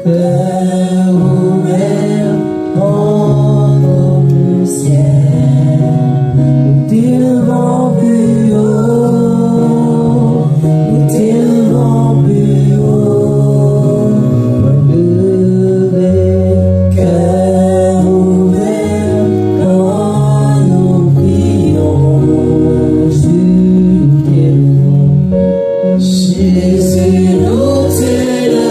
cœur ouvert contre le ciel, nous t'élevons plus haut, nous t'élevons plus haut, levé, cœur ouvert quand nous prions, Jésus t'élevons, Jésus nous t'élevons.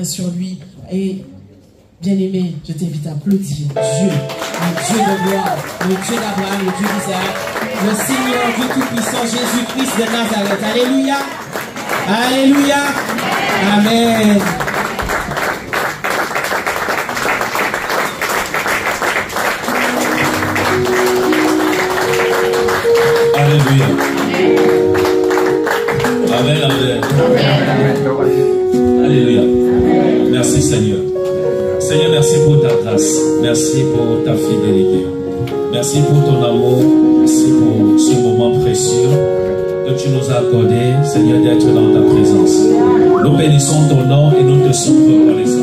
Sur lui et bien-aimé, je t'invite à applaudir Dieu, le Dieu de gloire, le Dieu d'Abraham, le Dieu d'Isaac, le Seigneur Dieu Tout-Puissant, Jésus-Christ de Nazareth. Alléluia, alléluia, amen. Alléluia. Amen, amen. Alléluia. Merci Seigneur. Seigneur, merci pour ta grâce. Merci pour ta fidélité. Merci pour ton amour. Merci pour ce moment précieux que tu nous as accordé, Seigneur, d'être dans ta présence. Nous bénissons ton nom et nous te sommes reconnaissants.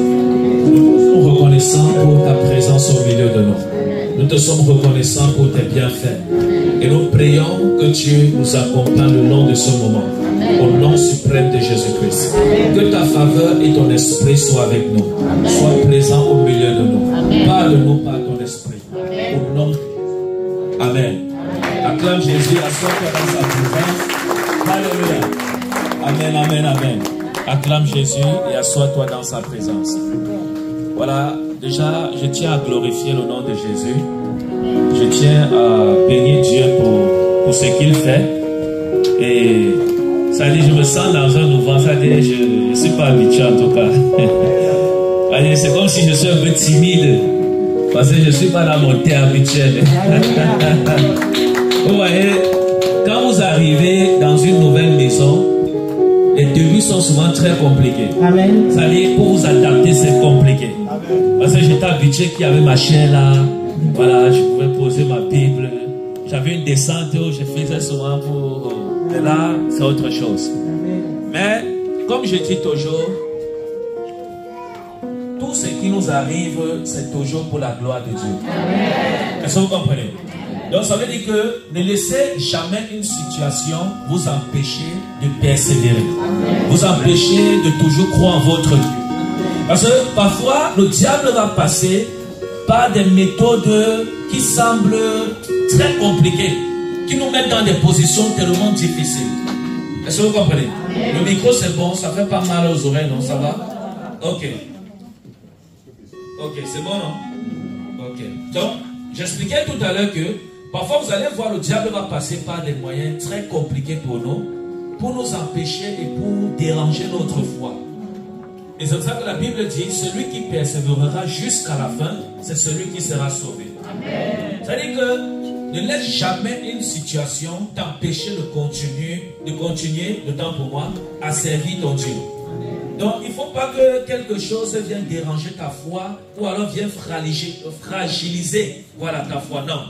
Nous sommes reconnaissants pour ta présence au milieu de nous. Nous te sommes reconnaissants pour tes bienfaits. Et nous prions que tu nous accompagnes le long de ce moment. Au nom suprême de Jésus-Christ. Que ta faveur et ton esprit soient avec nous. Soient présents au milieu de nous. Parle-nous par ton esprit. Au nom de Jésus. Amen. Acclame Jésus, assois-toi dans sa présence. Alléluia. Amen, amen, amen. Acclame Jésus et assois-toi dans sa présence. Voilà, déjà, je tiens à glorifier le nom de Jésus. Je tiens à bénir Dieu pour ce qu'il fait. Et ça dit, je me sens dans un mouvement. Ça dit, je ne suis pas habitué en tout cas. C'est comme si je suis un peu timide. Parce que je ne suis pas dans mon thé habituel. Vous voyez, quand vous arrivez dans une nouvelle maison, les débuts sont souvent très compliqués. Amen. Ça dit, pour vous adapter, c'est compliqué. Amen. Parce que j'étais habitué qu'il y avait ma chaise là. Voilà, je pouvais poser ma Bible. J'avais une descente où je faisais souvent pour... Et là, c'est autre chose. Mais, comme je dis toujours, tout ce qui nous arrive, c'est toujours pour la gloire de Dieu. Est-ce que vous comprenez? Donc, ça veut dire que ne laissez jamais une situation vous empêcher de persévérer. Vous empêcher de toujours croire en votre Dieu. Parce que parfois, le diable va passer par des méthodes qui semblent très compliquées, qui nous mettent dans des positions tellement difficiles. Est-ce que vous comprenez? Le micro c'est bon, ça fait pas mal aux oreilles, non? Ça va? Ok. Ok, c'est bon, non? Ok. Donc, j'expliquais tout à l'heure que parfois vous allez voir le diable va passer par des moyens très compliqués pour nous empêcher et pour déranger notre foi. Et c'est pour ça que la Bible dit, celui qui persévérera jusqu'à la fin, c'est celui qui sera sauvé. C'est-à-dire que ne laisse jamais une situation t'empêcher de continuer, le temps pour moi, à servir ton Dieu. Donc il ne faut pas que quelque chose vienne déranger ta foi ou alors vienne fragiliser voilà, ta foi. Non,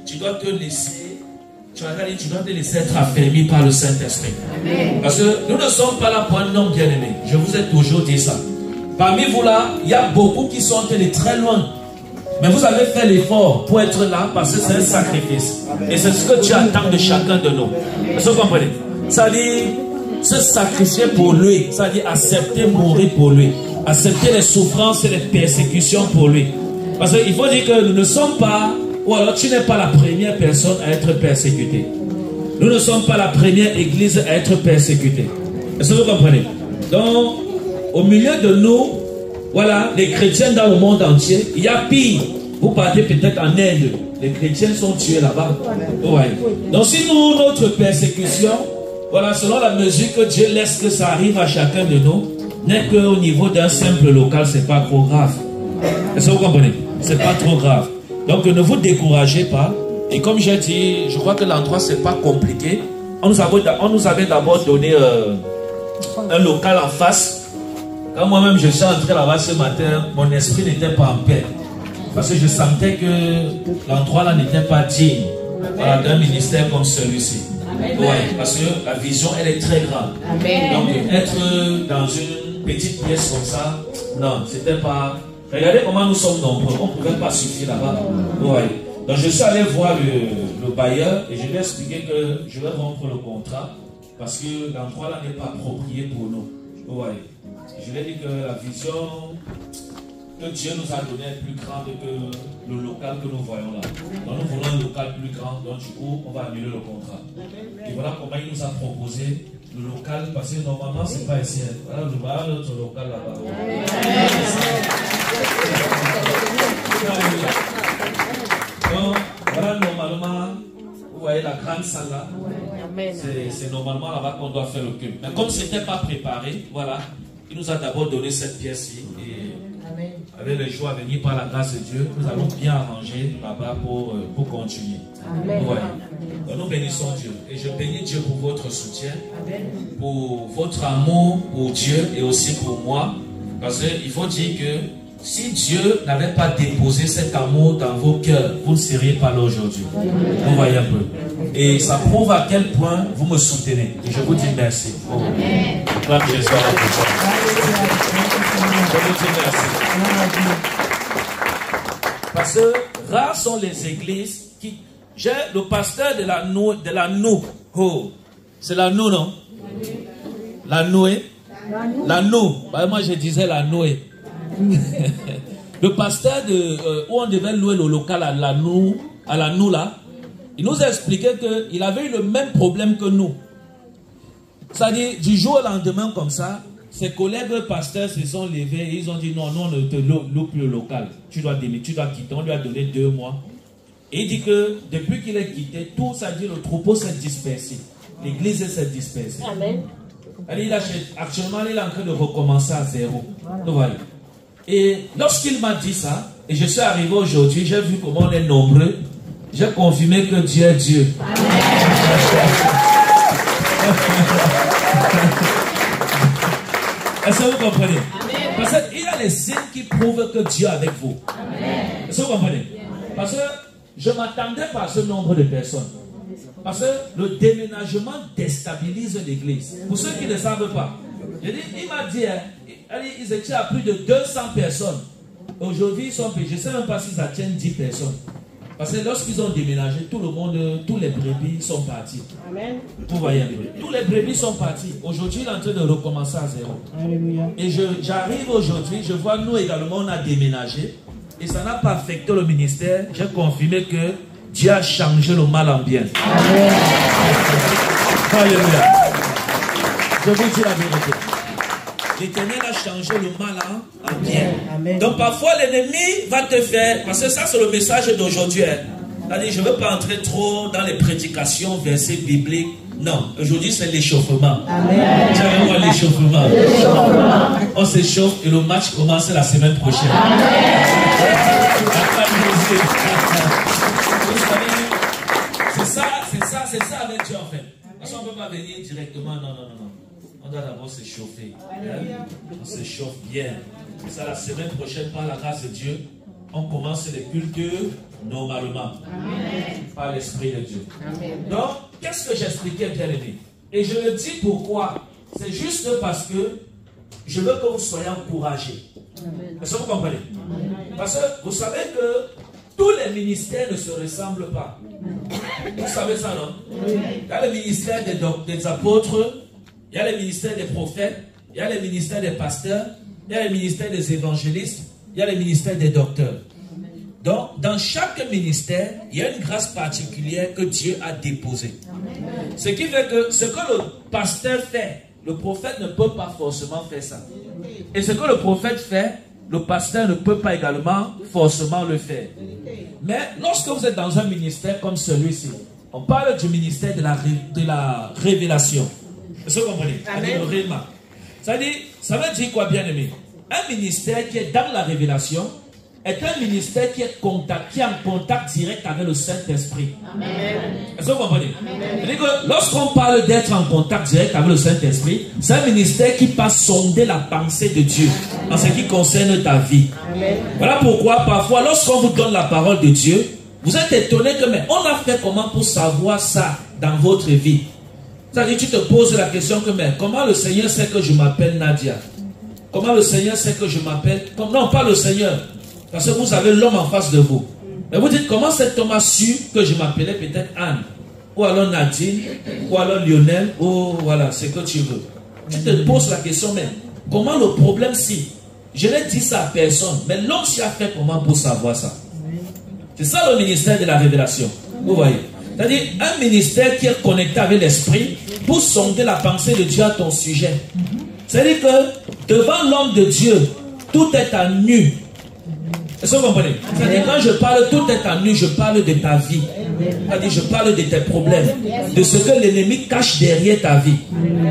tu dois te laisser, tu dois te laisser être affermi par le Saint-Esprit. Parce que nous ne sommes pas là pour un homme bien-aimé. Je vous ai toujours dit ça. Parmi vous là, il y a beaucoup qui sont allés très loin. Mais vous avez fait l'effort pour être là parce que c'est un sacrifice. Et c'est ce que Dieu attend de chacun de nous. Est-ce que vous comprenez? Ça dit se sacrifier pour lui. Ça dit accepter mourir pour lui. Accepter les souffrances et les persécutions pour lui. Parce qu'il faut dire que nous ne sommes pas, ou alors tu n'es pas la première personne à être persécutée. Nous ne sommes pas la première église à être persécutée. Est-ce que vous comprenez? Donc, au milieu de nous, voilà, les chrétiens dans le monde entier, il y a pire. Vous partez peut-être en Inde, les chrétiens sont tués là-bas. Ouais. Donc si nous, notre persécution, voilà, selon la mesure que Dieu laisse que ça arrive à chacun de nous, n'est qu'au niveau d'un simple local, c'est pas trop grave. Est-ce que vous comprenez? C'est pas trop grave. Donc ne vous découragez pas. Et comme j'ai dit, je crois que l'endroit c'est pas compliqué. On nous avait d'abord donné un local en face. Quand moi-même je suis entré là-bas ce matin, mon esprit n'était pas en paix. Parce que je sentais que l'endroit là n'était pas digne voilà, d'un ministère comme celui-ci. Ouais, parce que la vision elle est très grande. Amen. Donc être dans une petite pièce comme ça, non, c'était pas... Regardez comment nous sommes nombreux, on ne pouvait pas suffire là-bas. Ouais. Donc je suis allé voir le bailleur et je lui ai expliqué que je vais rompre le contrat parce que l'endroit là n'est pas approprié pour nous. Ouais. Je lui ai dit que la vision que Dieu nous a donnée est plus grande que le local que nous voyons là. Donc nous voulons un local plus grand, donc du coup on va annuler le contrat. Et voilà comment il nous a proposé le local, parce que normalement c'est pas ici. Voilà notre local là-bas. Donc voilà normalement, vous voyez la grande salle là. C'est normalement là-bas qu'on doit faire le culte. Mais comme c'était pas préparé, voilà, il nous a d'abord donné cette pièce-ci. Avec les jours à venir, par la grâce de Dieu, nous allons bien arranger là-bas pour continuer. Vous voyez. Donc nous bénissons Dieu. Et je bénis Dieu pour votre soutien, pour votre amour pour Dieu et aussi pour moi. Parce qu'il faut dire que si Dieu n'avait pas déposé cet amour dans vos cœurs, vous ne seriez pas là aujourd'hui. Vous voyez un peu. Et ça prouve à quel point vous me soutenez. Et je vous dis merci. Oh. Je vous dis merci. Parce que rares sont les églises qui... J'ai le pasteur de la Nou. Oh. C'est la Nou, non? La Noué. La Nou. Moi, je disais la Noué. Le pasteur où on devait louer le local à la Nou là, il nous a expliqué qu'il avait eu le même problème que nous. C'est-à-dire, du jour au lendemain comme ça, ses collègues pasteurs se sont levés et ils ont dit non, on ne te loue plus le local. Tu dois quitter. On lui a donné 2 mois. Et il dit que depuis qu'il est quitté, tout ça dit le troupeau s'est dispersé. L'église s'est dispersée. Amen. Actuellement, il est en train de recommencer à zéro. Vous voyez. Et lorsqu'il m'a dit ça, et je suis arrivé aujourd'hui, j'ai vu comment on est nombreux, j'ai confirmé que Dieu est Dieu. Est-ce que vous comprenez? Parce qu'il y a les signes qui prouvent que Dieu est avec vous. Est-ce que vous comprenez? Parce que je ne m'attendais pas à ce nombre de personnes. Parce que le déménagement déstabilise l'église. Pour ceux qui ne savent pas, il m'a dit, ils étaient à plus de 200 personnes. Aujourd'hui, ils sont payés. Je ne sais même pas s'ils atteignent 10 personnes. Parce que lorsqu'ils ont déménagé, tout le monde, tous les brebis sont partis. Amen. Vous voyez un peu. Tous les brebis sont partis. Aujourd'hui, il est en train de recommencer à zéro. Alléluia. Et j'arrive aujourd'hui, je vois nous également, on a déménagé. Et ça n'a pas affecté le ministère. J'ai confirmé que Dieu a changé le mal en bien. Amen. Alléluia. Je vous dis la vérité. L'Éternel a changé le mal en bien. Amen. Donc parfois l'ennemi va te faire, parce que ça c'est le message d'aujourd'hui. C'est-à-dire, je ne veux pas entrer trop dans les prédications, versets bibliques. Non, aujourd'hui c'est l'échauffement. Amen. J'avais moi l'échauffement. On s'échauffe et le match commence la semaine prochaine. Amen. C'est ça avec Dieu en fait. Parce qu'on ne peut pas venir directement, non. On doit d'abord se chauffer. On se chauffe bien. Et ça, la semaine prochaine, par la grâce de Dieu, on commence les cultes normalement. Amen. Par l'Esprit de Dieu. Amen. Donc, qu'est-ce que j'expliquais, bien aimé? Et je le dis pourquoi? C'est juste parce que je veux que vous soyez encouragés. Est-ce que vous comprenez? Amen. Parce que vous savez que tous les ministères ne se ressemblent pas. Vous savez ça, non? Il y a le ministère des apôtres, il y a le ministère des prophètes, il y a le ministère des pasteurs, il y a le ministère des évangélistes, il y a le ministère des docteurs. Donc, dans chaque ministère, il y a une grâce particulière que Dieu a déposée. Ce qui fait que ce que le pasteur fait, le prophète ne peut pas forcément faire ça. Et ce que le prophète fait, le pasteur ne peut pas également forcément le faire. Mais lorsque vous êtes dans un ministère comme celui-ci, on parle du ministère de la révélation. Est-ce que vous comprenez? Ça veut dire quoi, bien aimé? Un ministère qui est dans la révélation est un ministère qui est en contact direct avec le Saint-Esprit. Est-ce que vous comprenez? C'est-à-dire que lorsqu'on parle d'être en contact direct avec le Saint-Esprit, c'est un ministère qui passe sonder la pensée de Dieu en ce qui concerne ta vie. Amen. Voilà pourquoi parfois lorsqu'on vous donne la parole de Dieu, vous êtes étonné que mais on a fait comment pour savoir ça dans votre vie? C'est-à-dire tu te poses la question que mais comment le Seigneur sait que je m'appelle Nadia? Comment le Seigneur sait que je m'appelle... Non, pas le Seigneur. Parce que vous avez l'homme en face de vous. Mais vous dites, comment cet homme a su que je m'appelais peut-être Anne? Ou alors Nadine? Ou alors Lionel? Ou voilà, c'est que tu veux. Tu te poses la question, mais comment le problème si? Je n'ai dit ça à personne. Mais l'homme s'y a fait comment pour savoir ça? C'est ça le ministère de la révélation. Vous voyez? C'est-à-dire un ministère qui est connecté avec l'esprit pour sonder la pensée de Dieu à ton sujet. C'est-à-dire que devant l'homme de Dieu, tout est à nu. Est-ce que vous comprenez? C'est-à-dire quand je parle tout est à nu, je parle de ta vie. C'est-à-dire je parle de tes problèmes, de ce que l'ennemi cache derrière ta vie.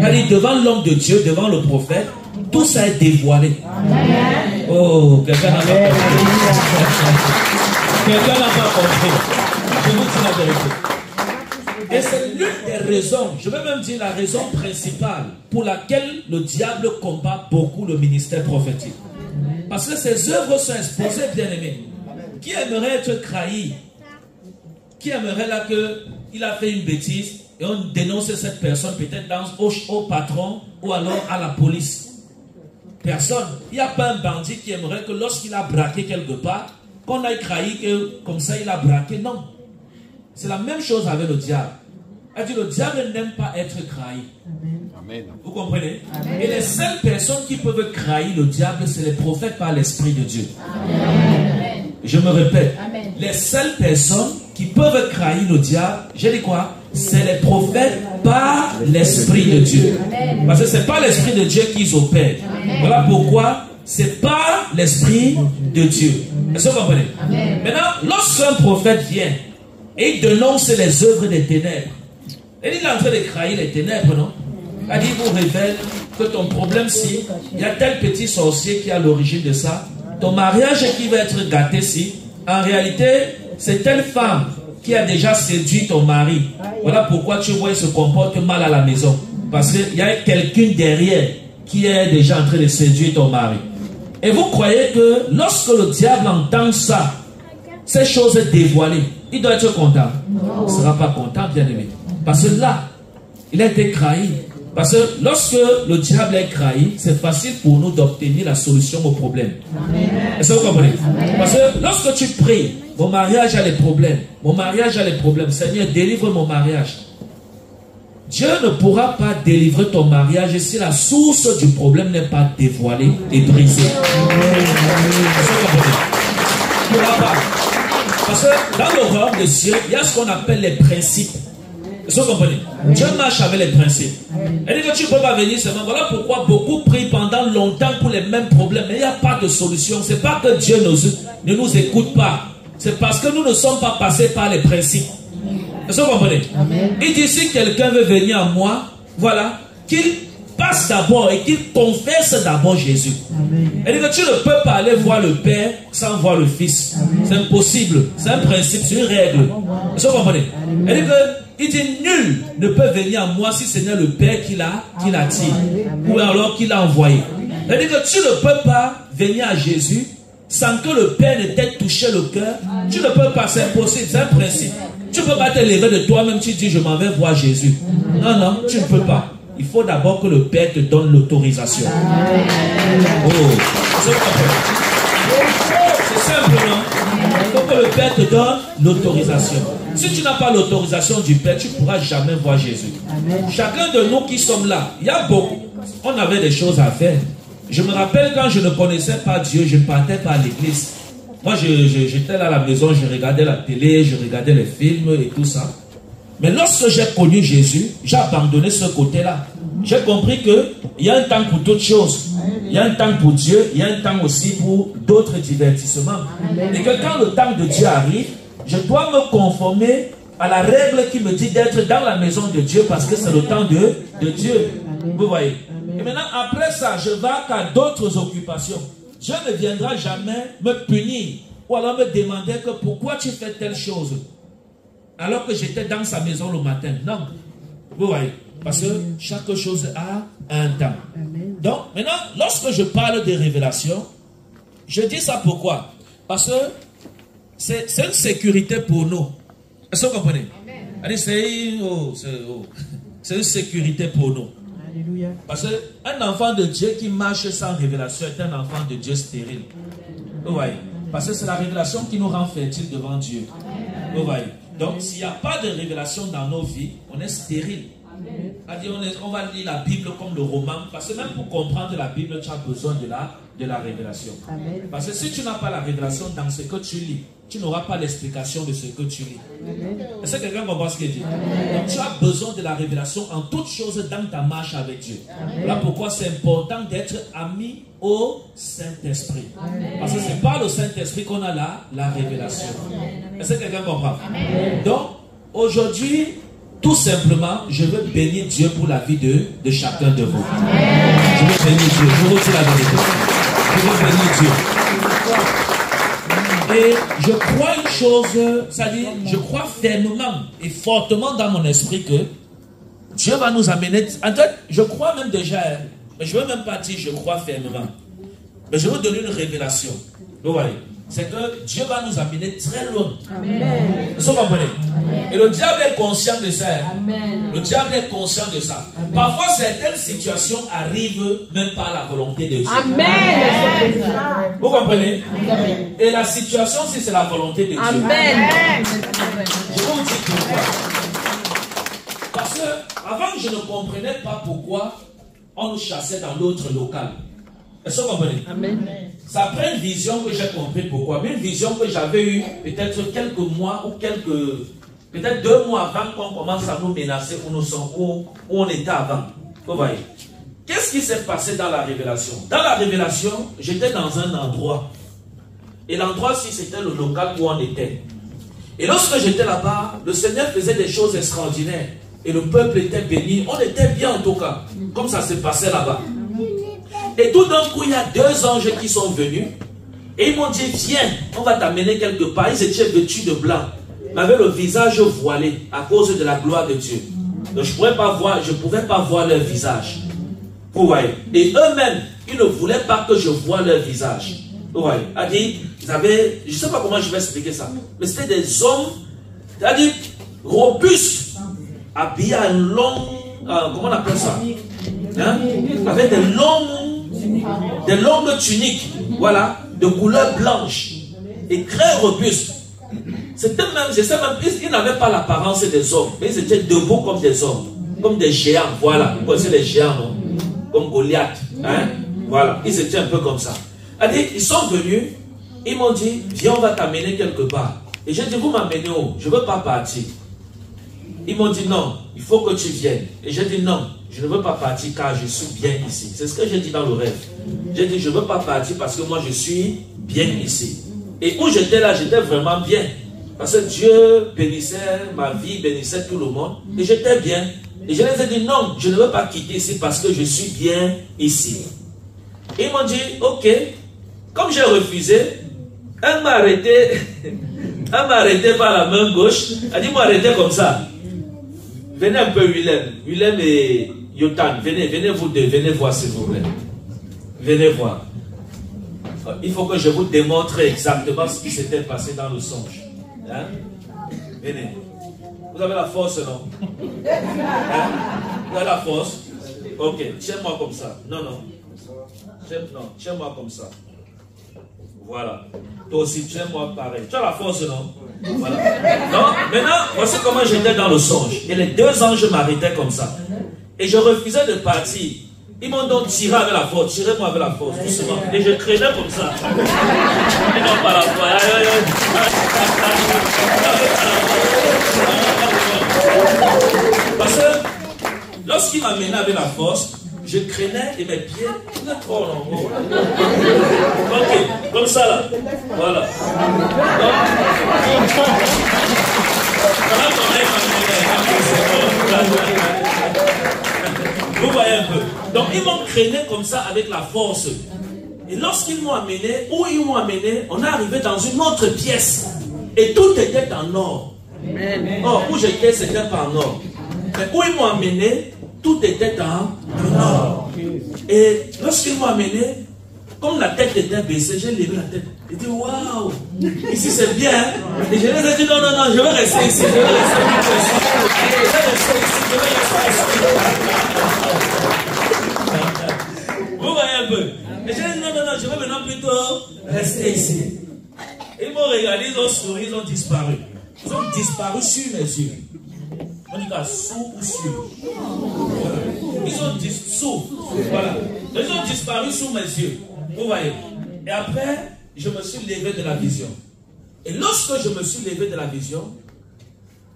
C'est-à-dire devant l'homme de Dieu, devant le prophète, tout ça est dévoilé. Oh, quelqu'un n'a pas compris. Quelqu'un n'a pas compris. Je vous dis la vérité. Et c'est l'une des raisons, je vais même dire la raison principale pour laquelle le diable combat beaucoup le ministère prophétique. Parce que ses œuvres sont exposées, bien-aimés. Qui aimerait être trahi? Qui aimerait là qu'il a fait une bêtise et on dénonce cette personne peut-être au patron ou alors à la police? Personne. Il n'y a pas un bandit qui aimerait que lorsqu'il a braqué quelque part, qu'on aille trahi que comme ça il a braqué. Non. C'est la même chose avec le diable. Le diable n'aime pas être trahi. Amen. Vous comprenez? Amen. Et les seules personnes qui peuvent trahir le diable, c'est les prophètes par l'Esprit de Dieu. Amen. Je me répète. Amen. Les seules personnes qui peuvent trahir le diable, j'ai dit quoi? C'est les prophètes par l'Esprit de Dieu. Amen. Parce que ce n'est pas l'Esprit de Dieu qui opère. Amen. Voilà pourquoi c'est pas l'Esprit de Dieu. Est-ce que vous comprenez? Amen. Maintenant, lorsqu'un prophète vient et il dénonce les œuvres des ténèbres, et il est en train de trahir les ténèbres, non? Il vous révèle que ton problème, si il y a tel petit sorcier qui est à l'origine de ça, ton mariage qui va être gâté, si en réalité, c'est telle femme qui a déjà séduit ton mari. Voilà pourquoi tu vois, il se comporte mal à la maison. Parce qu'il y a quelqu'un derrière qui est déjà en train de séduire ton mari. Et vous croyez que lorsque le diable entend ça, ces choses dévoilées, il doit être content? Il ne sera pas content, bien aimé. Parce que là, il a été trahi. Parce que lorsque le diable est trahi, c'est facile pour nous d'obtenir la solution au problème. Est-ce que vous comprenez? Parce que lorsque tu pries, mon mariage a des problèmes. Mon mariage a des problèmes. Seigneur, délivre mon mariage. Dieu ne pourra pas délivrer ton mariage si la source du problème n'est pas dévoilée et brisée. Est-ce que vous comprenez? Il ne pourra pas. Parce que dans le royaume de Dieu, il y a ce qu'on appelle les principes. Est-ce que vous comprenez? Dieu marche avec les principes. Et dit que tu ne peux pas venir seulement. Voilà pourquoi beaucoup prient pendant longtemps pour les mêmes problèmes. Mais il n'y a pas de solution. Ce n'est pas que Dieu ne nous écoute pas. C'est parce que nous ne sommes pas passés par les principes. Est-ce que vous comprenez? Il dit si quelqu'un veut venir à moi, voilà, qu'il passe d'abord et qu'il confesse d'abord Jésus. Et dit que tu ne peux pas aller voir le Père sans voir le Fils. C'est impossible. C'est un principe, c'est une règle. Est-ce que vous comprenez? Et dit que il dit nul ne peut venir à moi si ce n'est le Père qui l'attire ou alors qui l'a envoyé. Il dit que tu ne peux pas venir à Jésus sans que le Père ne t'ait touché le cœur. Tu ne peux pas, c'est impossible, c'est un principe. Tu ne peux pas te lever de toi-même, tu dis je m'en vais voir Jésus. Non, non, tu ne peux pas. Il faut d'abord que le Père te donne l'autorisation. Oh, c'est simple, non? Il faut que le Père te donne l'autorisation. Si tu n'as pas l'autorisation du Père, tu ne pourras jamais voir Jésus. Chacun de nous qui sommes là, il y a beaucoup. On avait des choses à faire. Je me rappelle quand je ne connaissais pas Dieu, je ne partais pas à l'église. Moi, j'étais là à la maison, je regardais la télé, je regardais les films et tout ça. Mais lorsque j'ai connu Jésus, j'ai abandonné ce côté-là. J'ai compris qu'il y a un temps pour toutes choses. Il y a un temps pour Dieu, il y a un temps aussi pour d'autres divertissements. Et que quand le temps de Dieu arrive, je dois me conformer à la règle qui me dit d'être dans la maison de Dieu parce que c'est le temps de Dieu. Vous voyez? Et maintenant, après ça, je vais à d'autres occupations. Dieu ne viendra jamais me punir ou alors me demander que pourquoi tu fais telle chose alors que j'étais dans sa maison le matin. Non. Vous voyez? Parce que chaque chose a un temps. Donc, maintenant, lorsque je parle de révélation, je dis ça pourquoi? Parce que c'est une sécurité pour nous. Est-ce que vous comprenez? C'est une sécurité pour nous. Alléluia. Parce qu'un enfant de Dieu qui marche sans révélation est un enfant de Dieu stérile. Vous voyez? Parce que c'est la révélation qui nous rend fertiles devant Dieu. Vous voyez? Donc, s'il n'y a pas de révélation dans nos vies, on est stérile. On va lire la Bible comme le roman. Parce que même pour comprendre la Bible, tu as besoin de la révélation. Amen. Parce que si tu n'as pas la révélation dans ce que tu lis, tu n'auras pas l'explication de ce que tu lis. Est-ce que quelqu'un comprend ce qu'il dit? Donc tu as besoin de la révélation en toutes choses dans ta marche avec Dieu. Voilà pourquoi c'est important d'être ami au Saint-Esprit. Parce que c'est par le Saint-Esprit qu'on a la révélation. Est-ce que quelqu'un comprend? Donc aujourd'hui, tout simplement, je veux bénir Dieu pour la vie de chacun de vous. Je veux bénir Dieu. Je vous dis la vérité. Je veux bénir Dieu. Et je crois une chose, c'est-à-dire, je crois fermement et fortement dans mon esprit que Dieu va nous amener. En fait, je crois même déjà, mais je ne veux même pas dire je crois fermement. Mais je veux donner une révélation. Vous voyez, c'est que Dieu va nous amener très loin. Amen. Vous comprenez? Amen. Et le diable est conscient de ça. Amen. Le diable est conscient de ça. Amen. Parfois, certaines situations arrivent même par la volonté de Dieu. Amen. Vous comprenez? Amen. Et la situation, si c'est la volonté de Dieu. Amen. Je vous dis pourquoi. Parce que avant, je ne comprenais pas pourquoi on nous chassait dans l'autre local. Est-ce que vous comprenez? Amen. C'est après une vision que j'ai compris pourquoi. Mais une vision que j'avais eue peut-être quelques mois ou peut-être 2 mois avant qu'on commence à nous menacer où nous sommes, où on était avant. Vous voyez? Qu'est-ce qui s'est passé dans la révélation? Dans la révélation, j'étais dans un endroit. Et l'endroit-ci, c'était le local où on était. Et lorsque j'étais là-bas, le Seigneur faisait des choses extraordinaires. Et le peuple était béni. On était bien en tout cas. Comme ça s'est passé là-bas. Et tout d'un coup, il y a 2 anges qui sont venus. Et ils m'ont dit, viens, on va t'amener quelque part. Ils étaient vêtus de blanc. Ils avaient le visage voilé à cause de la gloire de Dieu. Donc je ne pouvais pas voir leur visage. Vous voyez. Et eux-mêmes, ils ne voulaient pas que je voie leur visage. Vous voyez. C'est-à-dire, ils avaient, je ne sais pas comment je vais expliquer ça. Mais c'était des hommes, c'est-à-dire, robustes, habillés à un long, comment on appelle ça? Hein? Avec des longues tuniques, voilà, de couleur blanche et très robustes. C'était même, je sais même, ils n'avaient pas l'apparence des hommes, mais ils étaient debout comme des hommes, comme des géants, voilà. Vous connaissez les géants, non? Comme Goliath, hein? Voilà, ils étaient un peu comme ça. Ils sont venus, ils m'ont dit, viens, on va t'amener quelque part. Et j'ai dit, vous m'amenez où? Je ne veux pas partir. Ils m'ont dit, non, il faut que tu viennes. Et j'ai dit, non, je ne veux pas partir car je suis bien ici. C'est ce que j'ai dit dans le rêve. J'ai dit, je ne veux pas partir parce que moi, je suis bien ici. Et où j'étais là, j'étais vraiment bien. Parce que Dieu bénissait ma vie, bénissait tout le monde. Et j'étais bien. Et je les ai dit, non, je ne veux pas quitter ici parce que je suis bien ici. Et ils m'ont dit, ok. Comme j'ai refusé, elle m'a arrêté. Elle m'a arrêté par la main gauche. Elle dit, moi arrêtez comme ça. Venez un peu, Willem. Willem et Yotan, venez vous deux, venez voir s'il vous plaît. Venez voir. Il faut que je vous démontre exactement ce qui s'était passé dans le songe. Hein? Venez. Vous avez la force, non? Hein? Vous avez la force? Ok, tiens-moi comme ça. Non, non. Tiens-moi comme ça. Voilà. Toi aussi, tiens-moi pareil. Tu as la force, non? Voilà. Non, maintenant, voici comment j'étais dans le songe. Et les 2 anges m'arrêtaient comme ça. Et je refusais de partir. Ils m'ont donc tiré avec la force. Tirez-moi avec la force, doucement. Et je traînais comme ça. Et non, pas la force. Parce que lorsqu'il m'a mené avec la force, je traînais et mes pieds. Oh non, oh. Ok, comme ça là. Voilà. Vous voyez un peu. Donc ils m'ont traîné comme ça avec la force. Et lorsqu'ils m'ont amené, où ils m'ont amené, on est arrivé dans une autre pièce. Et tout était en or. Or, où j'étais, c'était pas en or. Mais où ils m'ont amené, tout était en or. Et lorsqu'ils m'ont amené, comme la tête était baissée, j'ai levé la tête. J'ai dit, waouh, ici c'est bien. Et je les ai dit, non, non, non, je vais rester ici. Je vais rester ici. Je vais rester ici. Vous voyez un peu. Et j'ai dit, non, non, non, je vais maintenant plutôt rester ici. Ils m'ont regardé, ils ont souri, ils ont disparu. Ils ont disparu sur mes yeux. On dit qu'à sous ou sur. Ils ont disparu. Voilà. Ils ont disparu sous mes yeux. Vous voyez. Et après, je me suis levé de la vision. Et lorsque je me suis levé de la vision,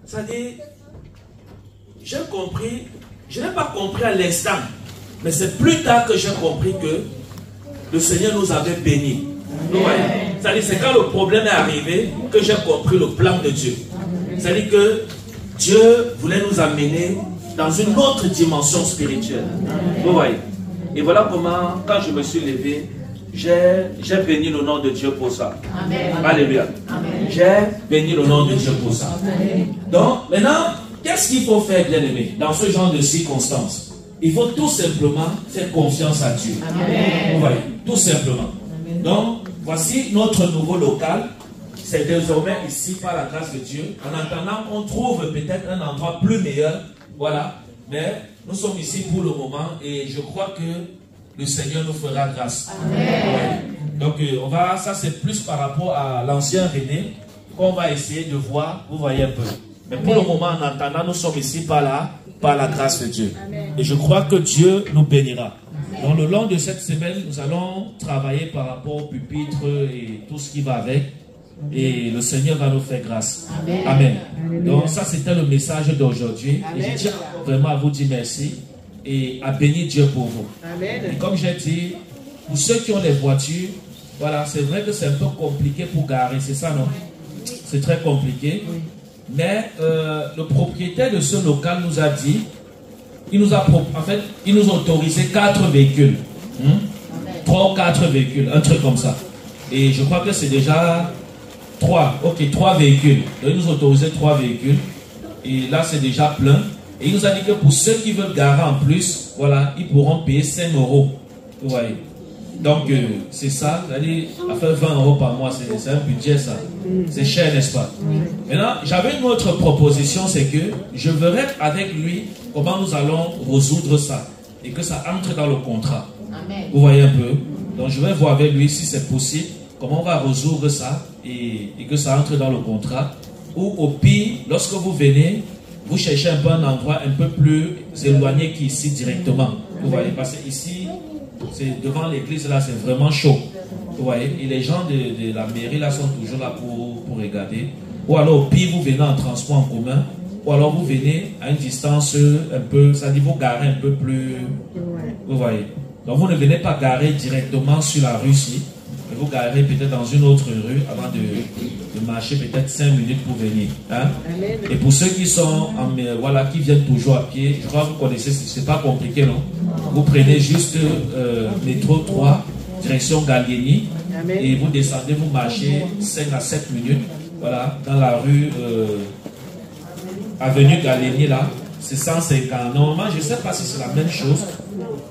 ça dit, j'ai compris, je n'ai pas compris à l'instant, mais c'est plus tard que j'ai compris que le Seigneur nous avait bénis. Vous voyez. C'est-à-dire, c'est quand le problème est arrivé que j'ai compris le plan de Dieu. C'est-à-dire que Dieu voulait nous amener dans une autre dimension spirituelle. Vous voyez. Et voilà comment, quand je me suis levé, j'ai béni le nom de Dieu pour ça. Amen. Alléluia. J'ai béni le nom de Dieu pour ça. Amen. Donc, maintenant, qu'est-ce qu'il faut faire, bien-aimé, dans ce genre de circonstances? Il faut tout simplement faire confiance à Dieu. Amen. Vous voyez, tout simplement. Amen. Donc, voici notre nouveau local. C'est désormais ici, par la grâce de Dieu. En attendant qu'on trouve peut-être un endroit plus meilleur. Voilà. Mais nous sommes ici pour le moment et je crois que le Seigneur nous fera grâce. Amen. Ouais. Donc, ça c'est plus par rapport à l'ancien René qu'on va essayer de voir. Vous voyez un peu. Mais pour le moment, en attendant, nous sommes ici par la grâce de Dieu. Amen. Et je crois que Dieu nous bénira. Dans le long de cette semaine, nous allons travailler par rapport au pupitre et tout ce qui va avec. Et le Seigneur va nous faire grâce. Amen. Amen. Donc ça, c'était le message d'aujourd'hui. Et je tiens vraiment à vous dire merci et à bénir Dieu pour vous. Amen. Et comme j'ai dit, pour ceux qui ont des voitures, voilà, c'est vrai que c'est un peu compliqué pour garer, c'est ça, non? C'est très compliqué. Mais le propriétaire de ce local nous a dit, il nous a autorisé 4 véhicules. 3 ou 4 véhicules, un truc comme ça. Et je crois que c'est déjà 3 véhicules. Donc il nous a autorisé 3 véhicules. Et là, c'est déjà plein. Et il nous a dit que pour ceux qui veulent garer en plus, voilà, ils pourront payer 5 €. Vous voyez. Donc, c'est ça. C'est-à-dire, à faire 20 € par mois, c'est un budget, ça. C'est cher, n'est-ce pas? Maintenant, j'avais une autre proposition, c'est que je verrai avec lui comment nous allons résoudre ça. Et que ça entre dans le contrat. Amen. Vous voyez un peu? Donc, je vais voir avec lui si c'est possible, comment on va résoudre ça et que ça entre dans le contrat. Ou au pire, lorsque vous venez, vous cherchez un peu un endroit un peu plus éloigné qu'ici directement. Vous voyez, parce que ici, c'est devant l'église, là, c'est vraiment chaud. Vous voyez, et les gens de la mairie, là, sont toujours là pour regarder. Ou alors, au pire, vous venez en transport en commun. Ou alors, vous venez à une distance un peu, ça dit, vous garez un peu plus. Vous voyez. Donc, vous ne venez pas garer directement sur la rue ici. Mais vous garez peut-être dans une autre rue avant de marcher peut-être 5 minutes pour venir. Hein? Et pour ceux qui sont qui viennent toujours à pied, je crois que vous connaissez, c'est pas compliqué, non? Vous prenez juste métro 3, direction Gallieni, et vous descendez, vous marchez 5 à 7 minutes, voilà, dans la rue avenue Gallieni là, c'est 150. Normalement, je ne sais pas si c'est la même chose.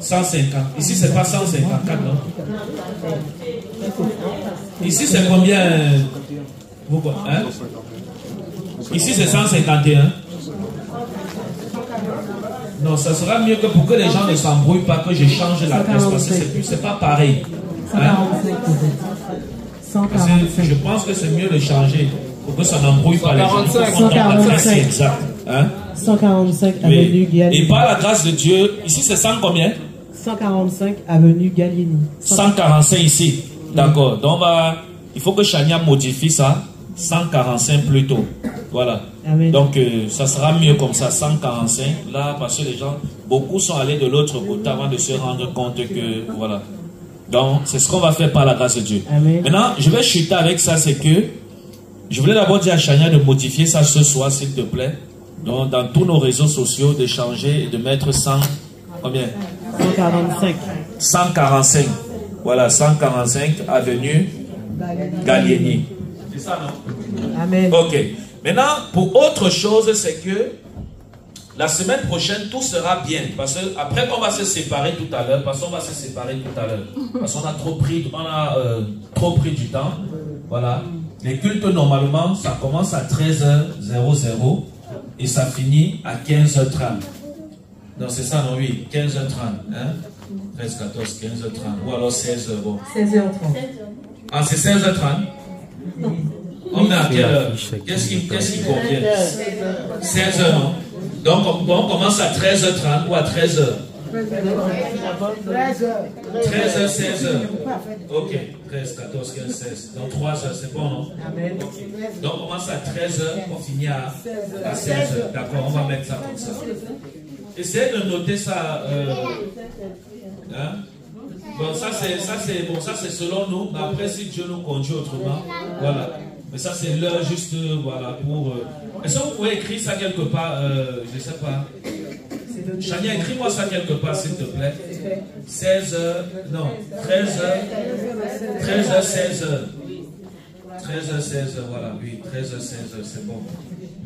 150. Ici, c'est pas 154, non? Ici, c'est combien? Hein? Ici, c'est 151. Non, ça sera mieux que pour que les gens ne s'embrouillent pas, que je change la pièce, parce que c'est pas pareil. Hein? Parce que je pense que c'est mieux de changer pour que ça n'embrouille pas les gens. 145. Exact. Hein? 145 avenue Gallieni. Et par la grâce de Dieu, ici c'est 100 combien? 145 avenue Gallieni. 145 ici. D'accord. Donc il faut que Chania modifie ça. 145 plutôt. Voilà. Amen. Donc ça sera mieux comme ça, 145. Là, parce que les gens, beaucoup sont allés de l'autre côté avant de se rendre compte que, voilà. Donc, c'est ce qu'on va faire par la grâce de Dieu. Amen. Maintenant, je vais chuter avec ça, c'est que je voulais d'abord dire à Chania de modifier ça ce soir, s'il te plaît. Donc, dans tous nos réseaux sociaux, de changer et de mettre 100, combien? 145. 145. Voilà, 145 avenue Gallieni. C'est ça, non? Amen. Ok. Maintenant, pour autre chose, c'est que la semaine prochaine, tout sera bien. Parce que après qu'on va se séparer tout à l'heure, parce qu'on va se séparer tout à l'heure, parce qu'on a trop pris du temps. Voilà. Les cultes, normalement, ça commence à 13h00 et ça finit à 15h30. Non, c'est ça, non, oui, 15h30. Hein? 13, 14, 15h30. Ou alors 16h. Bon. 16h30. Ah, c'est 16h30? On est à quelle heure? Qu'est-ce qui convient? 16h, non? Donc, on commence à 13h30 ou à 13h? 13h, 16h. Ok, 13, 14, 15, 16. Donc 3h, c'est bon, non? Okay. Donc on commence à 13h, on finit à 16h. D'accord, on va mettre ça comme ça. Essayez de noter ça. Hein? Bon, ça c'est selon nous. Mais après, si Dieu nous conduit autrement, voilà. Mais ça, c'est l'heure juste, voilà, pour... Est-ce que vous pouvez écrire ça quelque part? Je ne sais pas. Chania, écris-moi ça quelque part, s'il te plaît. 16 heures, non, 13 heures, 13 heures, 16 heures. 13 heures, 16 heures, voilà, oui, 13 heures, 16 heures, c'est bon.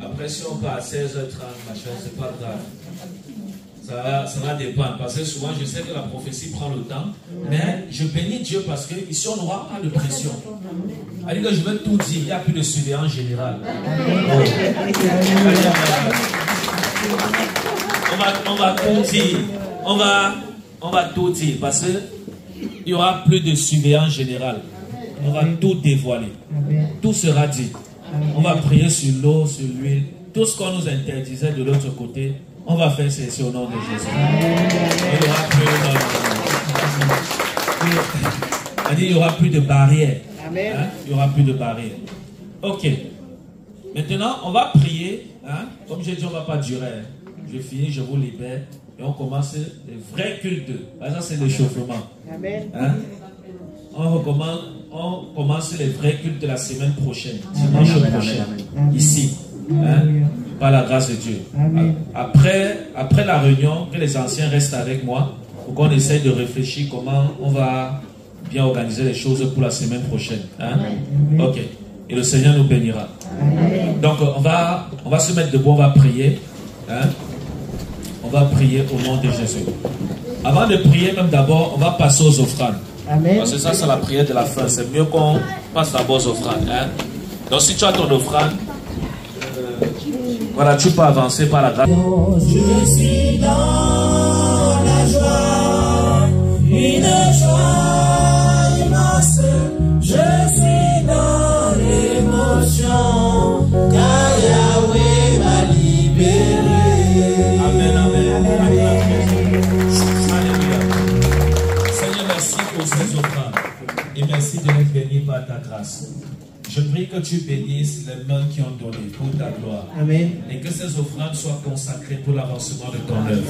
Après, si on part à 16h30, machin, c'est pas grave. Ça va dépendre, parce que souvent, je sais que la prophétie prend le temps, mais je bénis Dieu parce que ici, on n'aura pas de pression. C'est-à-dire que je vais tout dire, il n'y a plus de surveillance générale. On va tout dire, on va tout dire, parce qu'il n'y aura plus de surveillance générale. On va tout dévoiler. Tout sera dit. On va prier sur l'eau, sur l'huile. Tout ce qu'on nous interdisait de l'autre côté, on va faire ceci au nom de Jésus. Il n'y aura plus de barrières. Hein? Il n'y aura plus de barrières. Ok. Maintenant, on va prier. Hein? Comme j'ai dit, on ne va pas durer. Je finis, je vous libère. Et on commence les vrais cultes. Ça, c'est l'échauffement. Hein? On commence les vrais cultes de la semaine prochaine, dimanche prochain, ici, hein, par la grâce de Dieu. Après la réunion, que les anciens restent avec moi, pour qu'on essaye de réfléchir comment on va bien organiser les choses pour la semaine prochaine. Hein. Ok. Et le Seigneur nous bénira. Donc, on va se mettre debout, on va prier. Hein. On va prier au nom de Jésus. Avant de prier, même d'abord, on va passer aux offrandes. Amen. Parce que ça, c'est la prière de la fin. C'est mieux qu'on passe d'abord aux offrandes. Hein? Donc, si tu as ton offrande, voilà, tu peux avancer par la grâce. Je suis dans la joie, une joie immense. Je suis dans l'émotion, car Yahweh m'a libéré. Amen, amen. Alléluia. Seigneur, merci pour ces offrandes. Et merci de les bénir par ta grâce. Je prie que tu bénisses les mains qui ont donné pour ta gloire. Amen. Et que ces offrandes soient consacrées pour l'avancement de ton œuvre.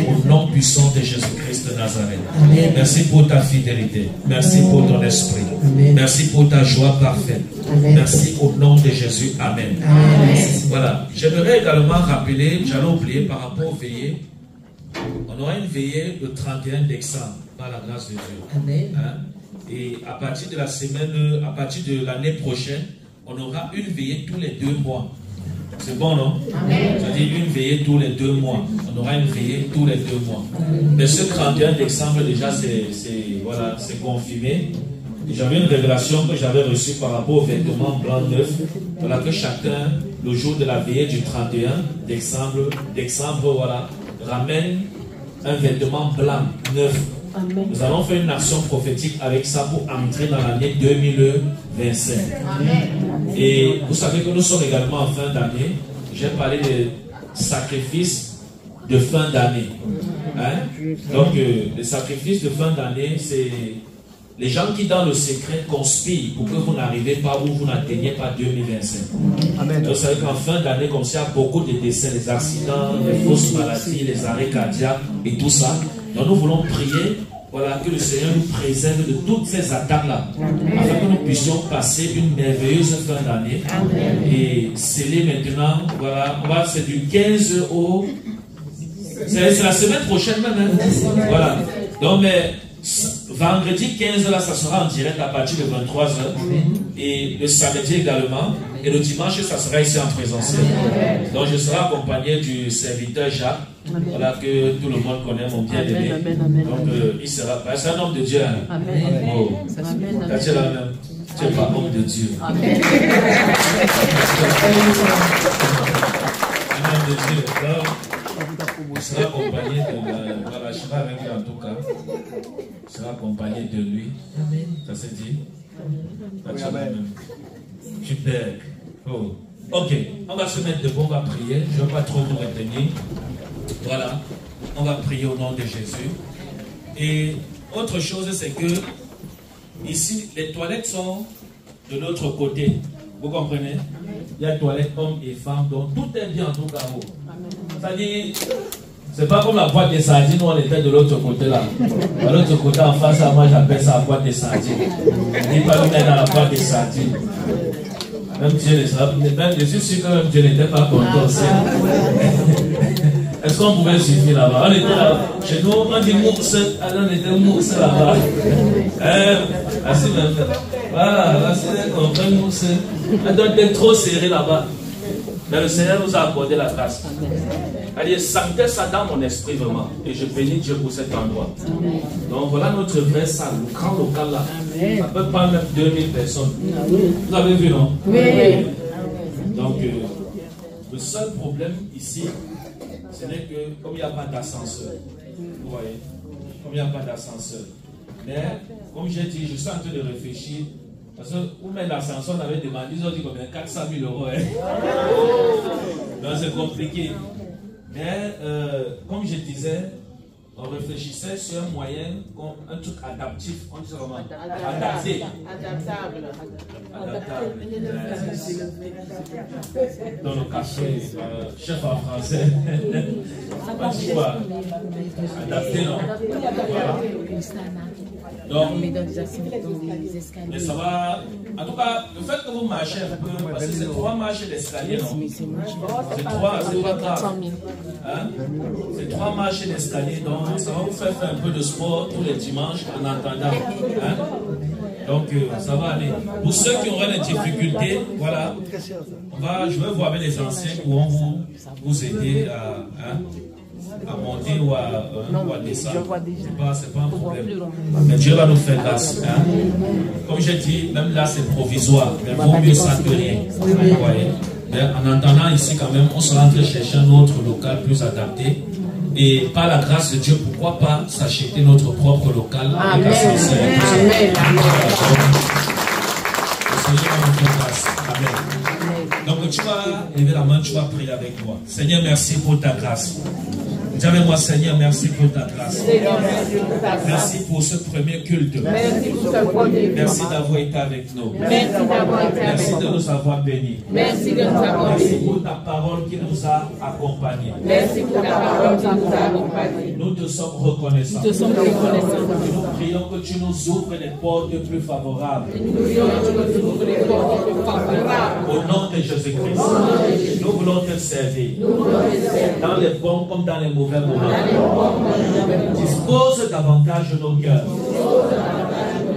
Au nom puissant de Jésus-Christ de Nazareth. Amen. Merci pour ta fidélité. Merci pour ton esprit. Amen. Merci pour ta joie parfaite. Amen. Merci au nom de Jésus. Amen. Amen. Voilà. J'aimerais également rappeler, j'allais oublier par rapport aux veillées. On aura une veillée le 31 décembre par la grâce de Dieu. Amen. Hein? Et à partir de la semaine, à partir de l'année prochaine, on aura une veillée tous les 2 mois. C'est bon, non? C'est-à-dire une veillée tous les 2 mois. On aura une veillée tous les 2 mois. Mais ce 31 décembre, déjà, c'est confirmé. J'avais une révélation que j'avais reçue par rapport aux vêtements blancs neufs. Voilà, que chacun, le jour de la veillée du 31 décembre, voilà, ramène un vêtement blanc neuf. Amen. Nous allons faire une action prophétique avec ça pour entrer dans l'année 2025. Amen. Et vous savez que nous sommes également en fin d'année. J'ai parlé de sacrifices de fin d'année. Hein? Donc, les sacrifices de fin d'année, c'est les gens qui dans le secret conspirent pour que vous n'arrivez pas ou vous n'atteigniez pas 2025. Amen. Donc, vous savez qu'en fin d'année, comme ça, il y a beaucoup de décès, les accidents, les fausses maladies, les arrêts cardiaques et tout ça. Donc nous voulons prier, voilà, que le Seigneur nous préserve de toutes ces attaques-là, afin que nous puissions passer une merveilleuse fin d'année et sceller maintenant, voilà, c'est du 15 au... C'est la semaine prochaine même, hein? Voilà. Donc, mais vendredi 15, là, ça sera en direct à partir de 23h. Et le samedi également. Et le dimanche, ça sera ici en présentiel. Donc, je serai accompagné du serviteur Jacques. Voilà, que tout le monde connaît, mon bien-aimé. Donc, il sera. C'est un homme de Dieu. Hein? Amen. Oh. Tu es là même. Tu n'es pas homme de Dieu. Amen. Un homme de Dieu. Donc, il sera accompagné de. Voilà, je serai avec lui en tout cas. Il sera accompagné de lui. Amen. Ça s'est dit? Amen. Super. Oh. Ok, on va se mettre debout, on va prier. Je ne vais pas trop vous retenir. Voilà, on va prier au nom de Jésus. Et autre chose, c'est que ici, les toilettes sont de l'autre côté. Vous comprenez? Il y a toilettes hommes et femmes, donc tout est bien en tout cas. C'est-à-dire, c'est pas comme la boîte des sardines où on était de l'autre côté là. De l'autre côté en face, moi j'appelle ça la boîte des sardines. On n'est pas dans la boîte des sardines. Même Dieu ne sera, même je suis sûr que même Dieu n'était pas content aussi. Est-ce qu'on pouvait suivre là-bas? On était là. Chez nous, on dit Mours. Alors on était Mours là-bas. Ainsi même. Voilà, ainsi on fait Mours. On était trop serré là-bas. Mais le Seigneur nous a accordé la grâce. Elle sentait ça dans mon esprit vraiment. Et je bénis Dieu pour cet endroit. Donc voilà notre vraie salle, le grand local là. Ça peut pas même 2000 personnes. Vous avez vu, non? Oui. Donc le seul problème ici, ce n'est que comme il n'y a pas d'ascenseur. Vous voyez? Comme il n'y a pas d'ascenseur. Mais comme j'ai dit, je suis en train de réfléchir. Parce que où même l'ascenseur, on avait demandé, ils ont dit combien? 400 000 euros. Hein? Donc c'est compliqué. Mais comme je disais, on réfléchissait sur un moyen, un truc adaptif. On dit comment? Adapté. Adaptable. Dans le café, chef en français. On dit quoi? Adapté, non? Voilà. Donc, mais ça va. En tout cas, le fait que vous marchez un peu, parce que c'est 3 marches d'escalier, non? C'est 3, c'est pas grave. Hein? C'est 3 marches d'escalier, donc ça va vous faire un peu de sport tous les dimanches en attendant. Hein? Donc, ça va aller. Pour ceux qui auraient des difficultés, voilà, je vais voir avec les anciens qui vont vous aider à monter ou à descendre. C'est pas un problème. Mais Dieu va nous faire grâce. Hein? Comme j'ai dit, même là c'est provisoire. Mais il vaut mieux ça que rien. Vous voyez? Mais en attendant ici quand même, on sera en train de chercher un autre local plus adapté. Et par la grâce de Dieu, pourquoi pas s'acheter notre propre local avec ascenseur. Le Seigneur va nous faire grâce. Amen. Donc tu vas lever la main, tu vas prier avec moi. Seigneur, merci pour ta grâce. Dis avec moi, Seigneur, merci pour ta grâce. Merci pour ce premier culte. Merci d'avoir été avec nous. Merci de nous avoir bénis. Merci pour ta parole qui nous a accompagnés. Nous te sommes reconnaissants. Nous prions que tu nous ouvres les portes plus favorables. Au nom de Jésus-Christ, nous voulons te servir. Dans les bons comme dans les mauvais moments. Dispose davantage de nos cœurs.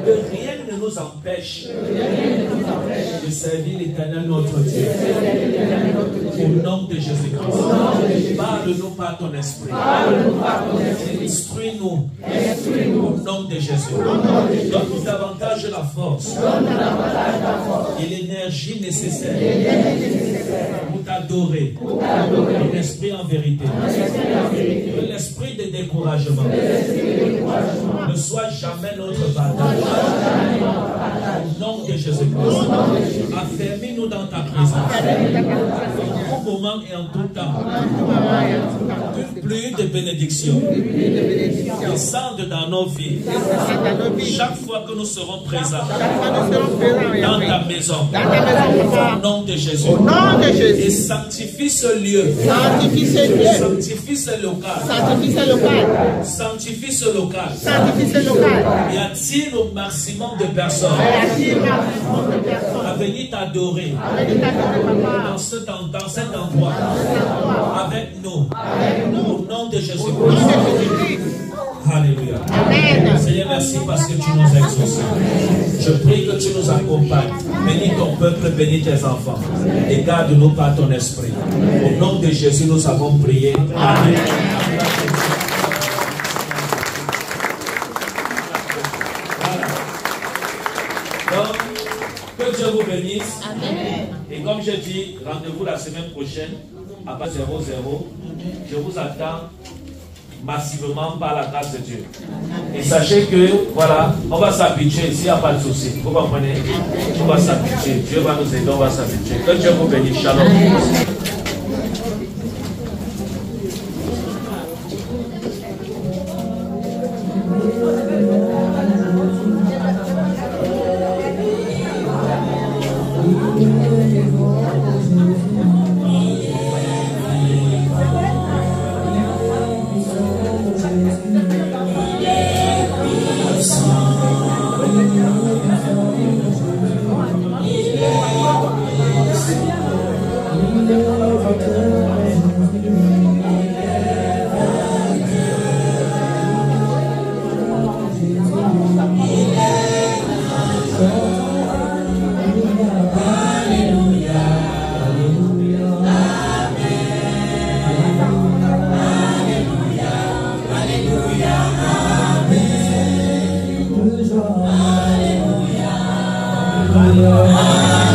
Que rien ne nous empêche de servir l'Éternel notre Dieu. Au nom de Jésus-Christ. Parle-nous par ton esprit. Instruis-nous. Au nom de Jésus. Donne-nous davantage la force et l'énergie nécessaire pour t'adorer. L'esprit en vérité. Que l'esprit de découragement ne soit jamais notre bataille. Au nom de Jésus-Christ. Affermis-nous dans ta présence. En tout moment et en tout temps. Une pluie de bénédiction descende dans nos vies. Chaque fois que nous serons présents dans ta maison. Au nom de Jésus. Et sanctifie ce lieu. Sanctifie ce local. Sanctifie ce local. Et attire au maximum de personnes à venir t'adorer dans cet endroit avec nous. Au nom de Jésus-Christ. Alléluia. Amen. Seigneur, merci parce que tu nous as exaucés. Je prie que tu nous accompagnes. Bénis ton peuple, bénis tes enfants. Et garde-nous par ton esprit. Au nom de Jésus, nous avons prié. Amen. Voilà. Donc, que Dieu vous bénisse. Amen. Et comme je dis, rendez-vous la semaine prochaine à partir de 00. Je vous attends massivement par la grâce de Dieu. Et sachez que, voilà, on va s'habituer, s'il n'y a pas de souci. Vous comprenez? On va s'habituer. Dieu va nous aider, on va s'habituer. Que Dieu vous bénisse. Shalom. Amen. Alléluia.